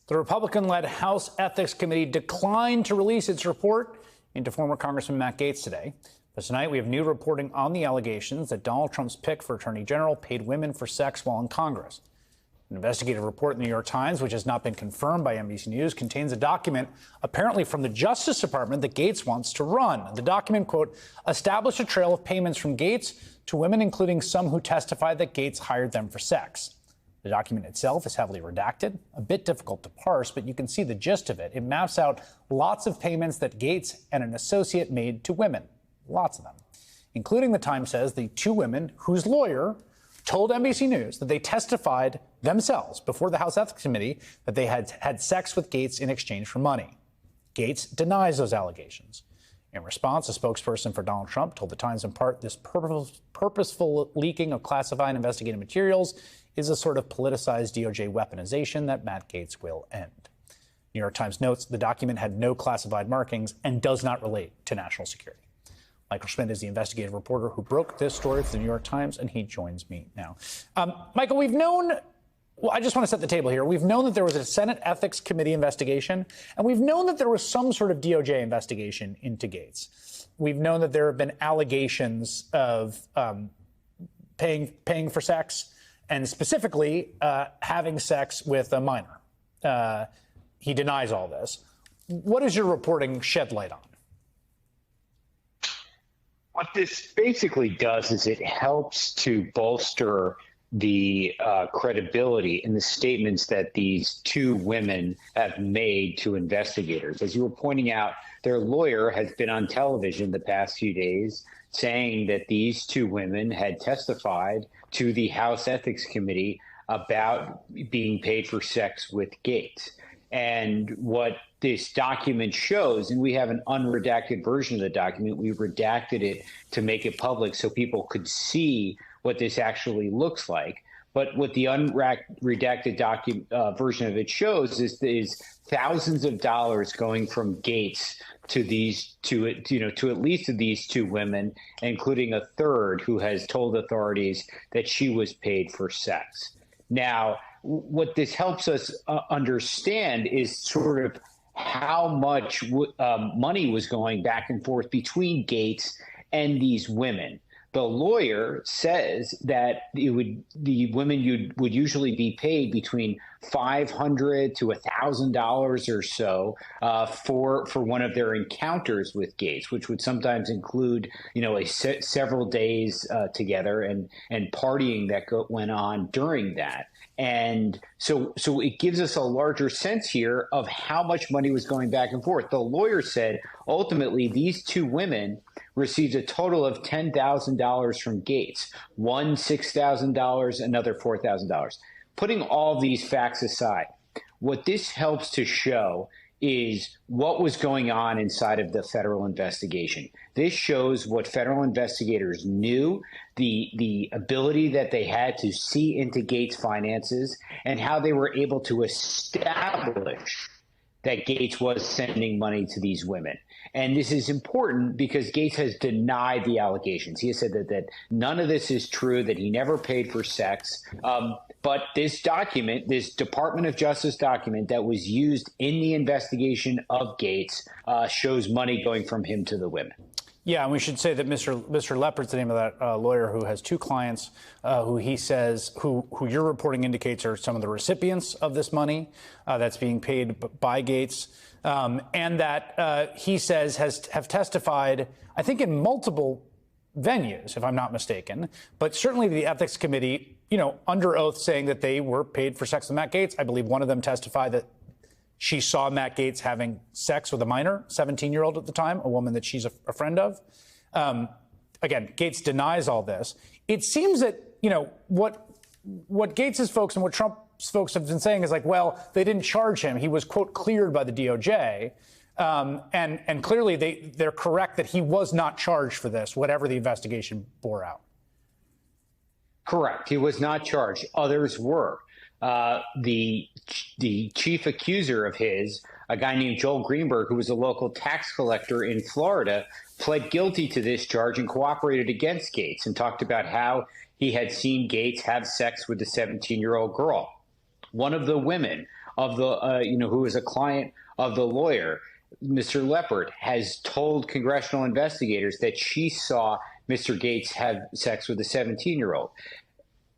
The Republican-led House Ethics Committee declined to release its report into former Congressman Matt Gaetz today. But tonight, we have new reporting on the allegations that Donald Trump's pick for Attorney General paid women for sex while in Congress. An investigative report in the New York Times, which has not been confirmed by NBC News, contains a document apparently from the Justice Department that Gaetz wants to run. The document, quote, established a trail of payments from Gaetz to women, including some who testified that Gaetz hired them for sex. The document itself is heavily redacted, a bit difficult to parse, but you can see the gist of it. It maps out lots of payments that Gaetz and an associate made to women, lots of them, including, the Times says, the two women whose lawyer told NBC News that they testified themselves before the House Ethics Committee that they had had sex with Gaetz in exchange for money. Gaetz denies those allegations. In response, a spokesperson for Donald Trump told the Times in part this purposeful leaking of classified investigative materials is a sort of politicized DOJ weaponization that Matt Gaetz will end. New York Times notes the document had no classified markings and does not relate to national security. Michael Schmidt is the investigative reporter who broke this story for the New York Times, and he joins me now. Michael, I just want to set the table here. We've known that there was a Senate Ethics Committee investigation, and we've known that there was some sort of DOJ investigation into Gaetz. We've known that there have been allegations of paying for sex, and specifically having sex with a minor. He denies all this. What does your reporting shed light on? What this basically does is it helps to bolster the credibility in the statements that these two women have made to investigators. As you were pointing out, their lawyer has been on television the past few days saying that these two women had testified to the House Ethics Committee about being paid for sex with Gaetz. And what this document shows, and we have an unredacted version of the document, we redacted it to make it public so people could see what this actually looks like. But what the unredacted version of it shows is thousands of dollars going from Gaetz to these to at least these two women, including a third who has told authorities that she was paid for sex. Now, what this helps us understand is sort of how much money was going back and forth between Gaetz and these women. The lawyer says that the women would usually be paid between $500 to $1,000 or so for one of their encounters with Gaetz, which would sometimes include several days together and partying that went on during that. And so it gives us a larger sense here of how much money was going back and forth. The lawyer said ultimately these two women received a total of $10,000 from Gaetz, one $6,000, another $4,000. Putting all these facts aside, what this helps to show is what was going on inside of the federal investigation. This shows what federal investigators knew, the ability that they had to see into Gaetz' finances, and how they were able to establish that Gaetz was sending money to these women. And this is important because Gaetz has denied the allegations. He has said that none of this is true, that he never paid for sex. But this document, this Department of Justice document that was used in the investigation of Gaetz shows money going from him to the women. Yeah, and we should say that Mr. Leopard's the name of that lawyer who has two clients who he says, who your reporting indicates are some of the recipients of this money that's being paid by Gaetz, and that he says have testified, I think, in multiple venues, if I'm not mistaken, but certainly the Ethics Committee, under oath saying that they were paid for sex with Matt Gaetz. I believe one of them testified that she saw Matt Gaetz having sex with a minor, 17-year-old at the time, a woman that she's a friend of. Again, Gaetz denies all this. It seems that, what Gaetz's folks and what Trump's folks have been saying is like, well, they didn't charge him. He was, quote, cleared by the DOJ. And clearly they're correct that he was not charged for this, whatever the investigation bore out. Correct. He was not charged. Others were. The chief accuser of his, a guy named Joel Greenberg, who was a local tax collector in Florida, pled guilty to this charge and cooperated against Gaetz and talked about how he had seen Gaetz have sex with a 17-year-old girl. One of the women of the, who is a client of the lawyer, Mr. Leppert, has told congressional investigators that she saw Mr. Gates have sex with a 17-year-old.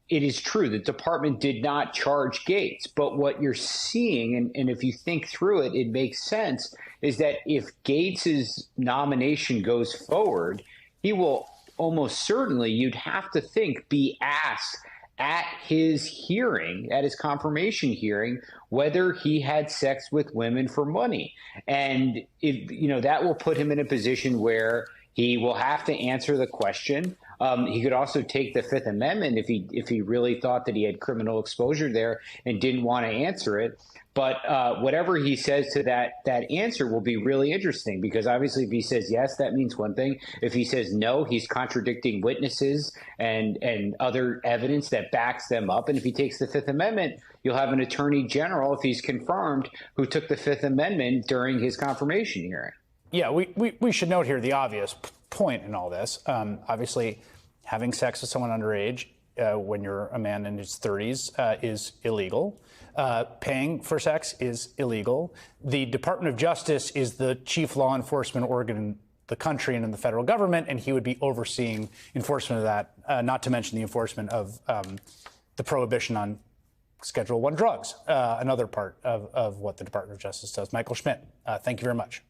It is true the department did not charge Gates, but what you're seeing, and if you think through it, it makes sense, is that if Gates's nomination goes forward, he will almost certainly, you'd have to think, be asked at his hearing, at his confirmation hearing, whether he had sex with women for money. And that will put him in a position where he will have to answer the question. He could also take the Fifth Amendment if he really thought that he had criminal exposure there and didn't want to answer it. But whatever he says to that answer will be really interesting, because obviously if he says yes, that means one thing. If he says no, he's contradicting witnesses and other evidence that backs them up. And if he takes the Fifth Amendment, you'll have an attorney general, if he's confirmed, who took the Fifth Amendment during his confirmation hearing. Yeah, we should note here the obvious point in all this. Obviously, having sex with someone underage when you're a man in his 30s is illegal. Paying for sex is illegal. The Department of Justice is the chief law enforcement organ in the country and in the federal government, and he would be overseeing enforcement of that, not to mention the enforcement of the prohibition on Schedule I drugs, another part of what the Department of Justice does. Michael Schmidt, thank you very much.